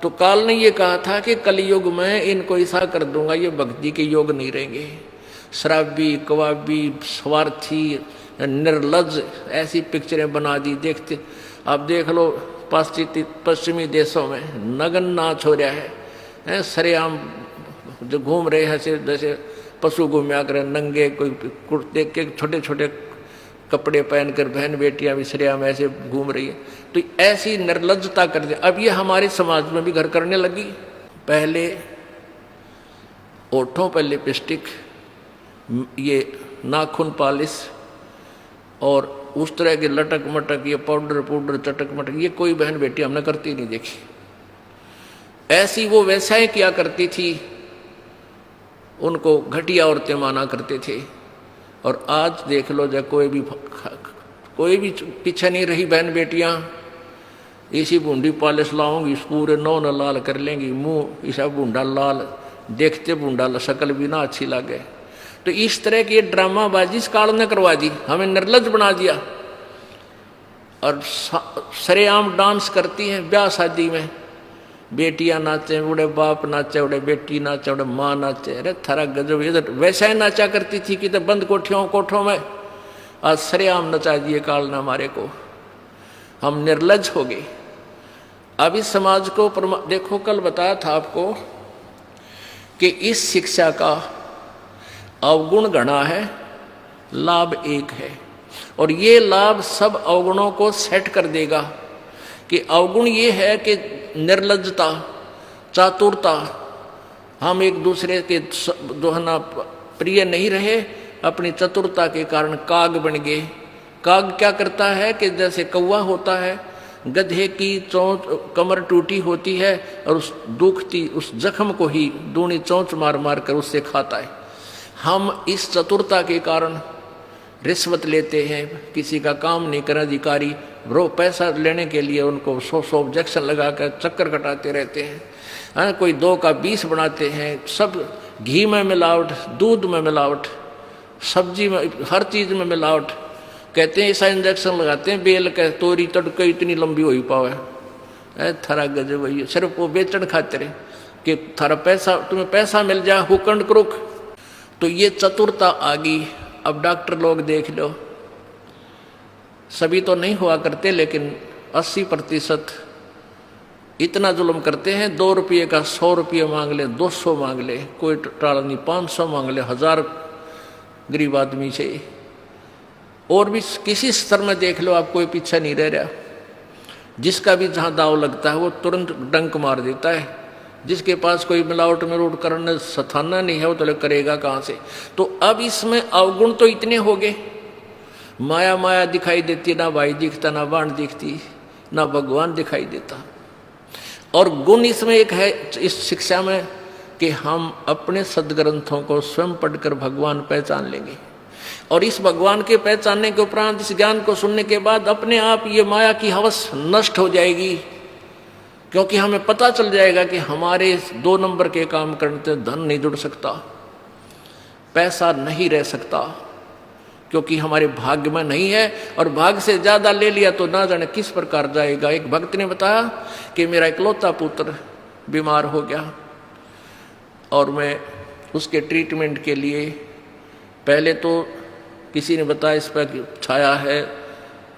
तो काल ने ये कहा था कि कलयुग में इनको ऐसा कर दूंगा, ये भक्ति के योग नहीं रहेंगे। शराबी, कबाबी, स्वार्थी, निर्लज, ऐसी पिक्चरें बना दी। देखते आप देख लो पश्चिमी देशों में नग्न नाच हो रहा है, सरेआम जो घूम रहे हैं जैसे पशु घूमया करे नंगे, कोई कुर्ते के छोटे छोटे कपड़े पहनकर बहन बेटियां भी सरेआम ऐसे घूम रही है। तो ऐसी निर्लज्जता कर दे। अब ये हमारे समाज में भी घर करने लगी। पहले ओठों पर लिपस्टिक, ये नाखून पॉलिश और उस तरह के लटक मटक, ये पाउडर चटक मटक, ये कोई बहन बेटी हमने करती नहीं देखी। ऐसी वो वैसा किया करती थी, उनको घटिया औरतें माना करते थे। और आज देख लो, जब कोई भी पीछे नहीं रही बहन बेटियां, इसी बूंदी पॉलिश लाऊंगी, पूरे नौ न लाल कर लेंगी, मुंह ऐसा बूंदा लाल, देखते बूंदा शक्ल भी ना अच्छी लगे। तो इस तरह की ड्रामाबाजी इस काल ने करवा दी, हमें निर्लज बना दिया। और सरेआम डांस करती हैं ब्याह शादी में, बेटियां नाचे, उड़े बाप नाचे, उड़े बेटी नाचे, उड़े माँ नाचे। अरे थारा गजब, इधर वैसा ही नाचा करती थी कि तो बंद कोठों में, आज सरेआम नचा दिए काल ने हमारे को। हम निर्लज हो गए। अब इस समाज को देखो, कल बताया था आपको कि इस शिक्षा का अवगुण गणा है, लाभ एक है। और ये लाभ सब अवगुणों को सेट कर देगा। कि अवगुण ये है कि निर्लज्जता, चातुरता, हम एक दूसरे के जो है ना प्रिय नहीं रहे, अपनी चतुरता के कारण काग बन गए। काग क्या करता है कि जैसे कौवा होता है, गधे की चोंच कमर टूटी होती है और उस दुखती उस जख्म को ही दूनी चोंच मार मार कर उससे खाता है। हम इस चतुरता के कारण रिश्वत लेते हैं, किसी का काम नहीं कर अधिकारी वो पैसा लेने के लिए उनको 100 ऑब्जेक्शन लगा कर चक्कर कटाते रहते हैं। कोई 2 का 20 बनाते हैं। सब घी में मिलावट, दूध में मिलावट, सब्जी में, हर चीज़ में मिलावट। कहते हैं ऐसा इंजेक्शन लगाते हैं बेल का, तोरी तड़के इतनी लंबी हो ही पावे। थारा गजब वही, सिर्फ वो बेचन खातिर कि थारा पैसा, तुम्हें पैसा मिल जाए, हुकंड क्रुक। तो ये चतुरता आ गई। अब डॉक्टर लोग देख लो, सभी तो नहीं हुआ करते, लेकिन 80% इतना जुल्म करते हैं। 2 रुपये का 100 रुपये मांग ले, 200 मांग ले, कोई टाला नहीं, 500 मांग ले, 1000 गरीब आदमी से। और भी किसी स्तर में देख लो, आप कोई पीछा नहीं रह रहा। जिसका भी जहाँ दाव लगता है वो तुरंत डंक मार देता है। जिसके पास कोई मिलावट मिलावट करने सथाना नहीं है, वो तो करेगा कहाँ से। तो अब इसमें अवगुण तो इतने हो गए, माया माया दिखाई देती, ना भाई दिखता, ना बाण दिखती, ना भगवान दिखाई देता। और गुण इसमें एक है इस शिक्षा में कि हम अपने सदग्रंथों को स्वयं पढ़कर भगवान पहचान लेंगे। और इस भगवान के पहचानने के उपरांत, इस ज्ञान को सुनने के बाद अपने आप ये माया की हवस नष्ट हो जाएगी। क्योंकि हमें पता चल जाएगा कि हमारे 2 नंबर के काम करने से धन नहीं जुड़ सकता, पैसा नहीं रह सकता, क्योंकि हमारे भाग्य में नहीं है। और भाग्य से ज़्यादा ले लिया तो ना जाने किस प्रकार जाएगा। एक भक्त ने बताया कि मेरा इकलौता पुत्र बीमार हो गया और मैं उसके ट्रीटमेंट के लिए, पहले तो किसी ने बताया इस पर छाया है,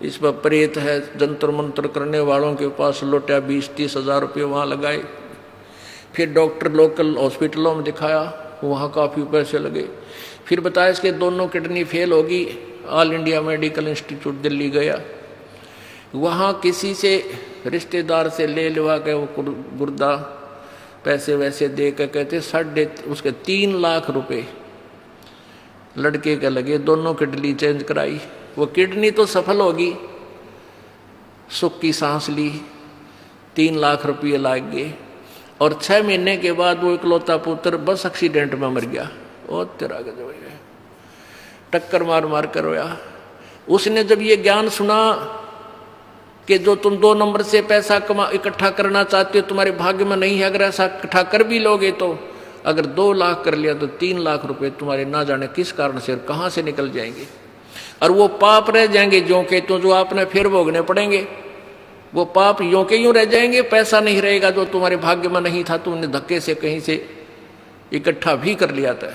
इस पर प्रेत है, जंतर मंत्र करने वालों के पास लौटा 20-30 हज़ार रुपये वहाँ लगाए। फिर डॉक्टर लोकल हॉस्पिटलों में दिखाया, वहाँ काफ़ी पैसे लगे। फिर बताया इसके दोनों किडनी फेल होगी, all India medical institute Delhi गया, वहाँ किसी से रिश्तेदार से ले लवा के वो गुर्दा पैसे वैसे दे कर कहते उसके 3 लाख रुपए लड़के के लगे। दोनों किडनी चेंज कराई, वो किडनी तो सफल होगी, सुख की सांस ली, 3 लाख रुपये लाग गए। और 6 महीने के बाद वो इकलौता पुत्र बस एक्सीडेंट में मर गया। ओ तेरा गजब है, टक्कर मार मार कर रोया। उसने जब ये ज्ञान सुना कि जो तुम 2 नंबर से पैसा इकट्ठा करना चाहते हो तुम्हारे भाग्य में नहीं है, अगर ऐसा इकट्ठा कर भी लोगे तो अगर 2 लाख कर लिया तो 3 लाख रुपए तुम्हारे ना जाने किस कारण से और कहाँ से निकल जाएंगे। और वो पाप रह जाएंगे जो के तो, जो आपने फिर भोगने पड़ेंगे। वो पाप यों के यूं रह जाएंगे, पैसा नहीं रहेगा जो तुम्हारे भाग्य में नहीं था, तुमने धक्के से कहीं से इकट्ठा भी कर लिया था।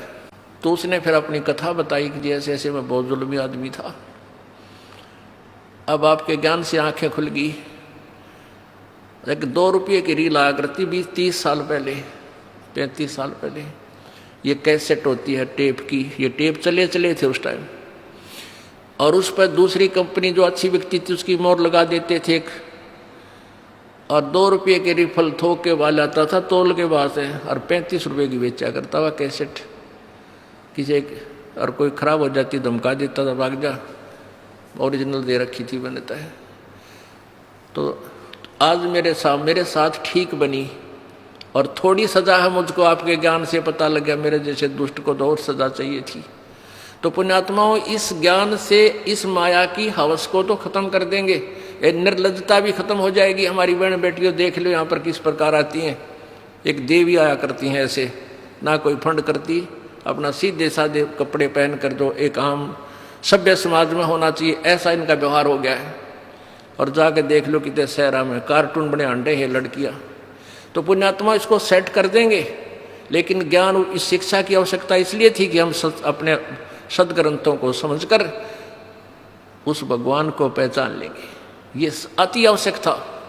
तो उसने फिर अपनी कथा बताई कि जैसे ऐसे मैं बहुत जुल्मी आदमी था। अब आपके ज्ञान से आंखें खुल गई। एक 2 रुपये की रील आया करती 20-30 साल पहले, 35 साल पहले। ये कैसेट होती है टेप की, ये टेप चले थे उस टाइम, और उस पर दूसरी कंपनी जो अच्छी बिकती थी उसकी मोहर लगा देते थे एक, और 2 रुपये के रिफल थोक के वाला आता था तोल के बाद से, और 35 रुपये की बेचा करता हुआ कैसेट। किसी और कोई खराब हो जाती धमका देता था, भाग जा, ओरिजिनल दे रखी थी बनता है। तो आज मेरे साथ ठीक बनी, और थोड़ी सजा है मुझको आपके ज्ञान से पता लग गया, मेरे जैसे दुष्ट को तो और सजा चाहिए थी। तो पुण्यात्माओं, इस ज्ञान से इस माया की हवस को तो खत्म कर देंगे, ये निर्लज्जता भी खत्म हो जाएगी। हमारी बहन बेटियों देख लो यहाँ पर किस प्रकार आती हैं, एक देवी आया करती हैं ऐसे, ना कोई फंड करती, अपना सीधे साधे कपड़े पहन कर जो एक आम सभ्य समाज में होना चाहिए ऐसा इनका व्यवहार हो गया है। और जाके देख लो कितने शहरा में कार्टून बने अंडे हैं लड़कियां। तो पुण्यात्मा इसको सेट कर देंगे, लेकिन ज्ञान इस शिक्षा की आवश्यकता इसलिए थी कि हम अपने सदग्रंथों को समझकर उस भगवान को पहचान लेंगे, ये अति आवश्यक था।